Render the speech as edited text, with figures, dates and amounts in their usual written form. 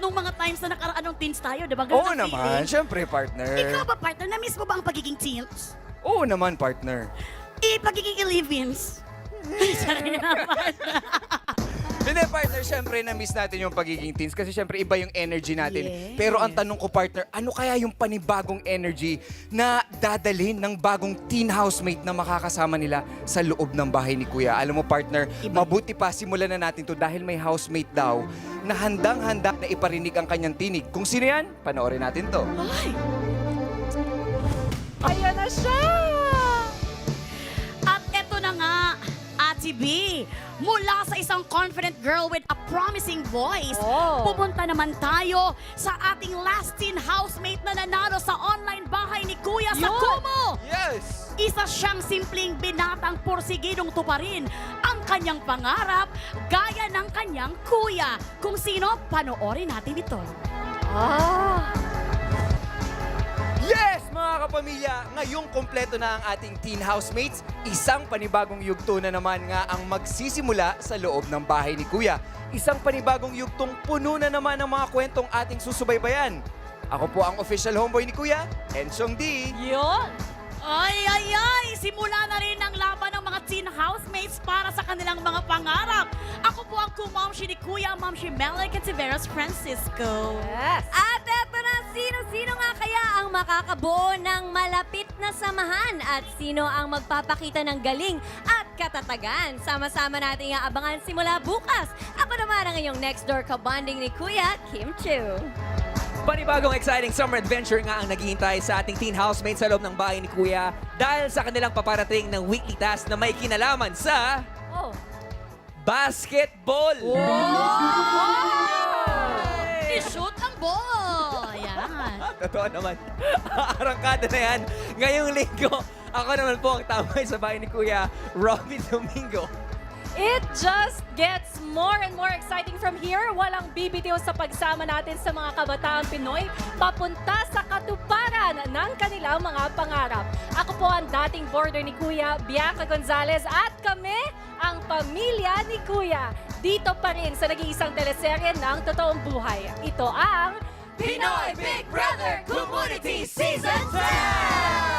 nung mga times na nakaraan ng teens tayo, di ba? Oo Ganun ang naman, feeling. syempre partner. Ikaw ba, partner? Na-miss mo ba ang pagiging teens? Oo naman partner. Pagiging ilivins? Sorry na, partner. Hindi partner, syempre na-miss natin yung pagiging teens kasi syempre iba yung energy natin. Yes. Pero ang tanong ko partner, ano kaya yung panibagong energy na dadalhin ng bagong teen housemate na makakasama nila sa loob ng bahay ni Kuya? Alam mo partner, Iba. mabuti pa simulan na natin to dahil may housemate daw na handang-handa na iparinig ang kanyang tinig. Kung sino yan, panoorin natin to. Ay! Ayan na siya! At eto na nga, Ate B, mula sa isang confident girl with a promising voice, Oh. pupunta naman tayo sa ating last teen housemate na nanalo sa online bahay ni Kuya sa Yun! Kumu. Yes! Isa siyang simpleng binatang porsigidong tuparin ang kanyang pangarap gaya ng kanyang kuya. Kung sino, panoorin natin ito. Ah! Yes, mga kapamilya! Ngayong kompleto na ang ating teen housemates, isang panibagong yugto na naman nga ang magsisimula sa loob ng bahay ni Kuya. Isang panibagong yugtong puno na naman ng mga kwentong ating susubaybayan. Ako po ang official homeboy ni Kuya, Enchong D. Yun! Ay, ay, ay! Simula na rin ang laban ng mga teen housemates para sa kanilang mga pangarap. Ako po ang kumamshi ni Kuya, Mamshi Melek at Tiveros Francisco. Yes! At eto na, sino-sino nga kaya ang makakabuo ng malapit na samahan at sino ang magpapakita ng galing at katatagan? Sama-sama natin aabangan simula bukas. Ako naman ang iyong next door kabanding ni Kuya Kim Chu. Panibagong exciting summer adventure nga ang naghihintay sa ating teen housemates sa loob ng bahay ni Kuya dahil sa kanilang paparating ng weekly task na may kinalaman sa Oh! basketball. I-shoot ang ball! Ayan. Totoo naman. Arangkada na yan. Ngayong linggo, ako naman po ang tambay sa bahay ni Kuya, Robin Domingo. It just gets more and more exciting from here. Walang bibitiw sa pagsama natin sa mga kabataang Pinoy papunta sa katuparan ng kanilang mga pangarap. Ako po ang dating boarder ni Kuya, Bianca Gonzalez, at kami ang pamilya ni Kuya. Dito pa rin sa nag-iisang teleserye ng totoong buhay. Ito ang Pinoy Big Brother Community Season 10!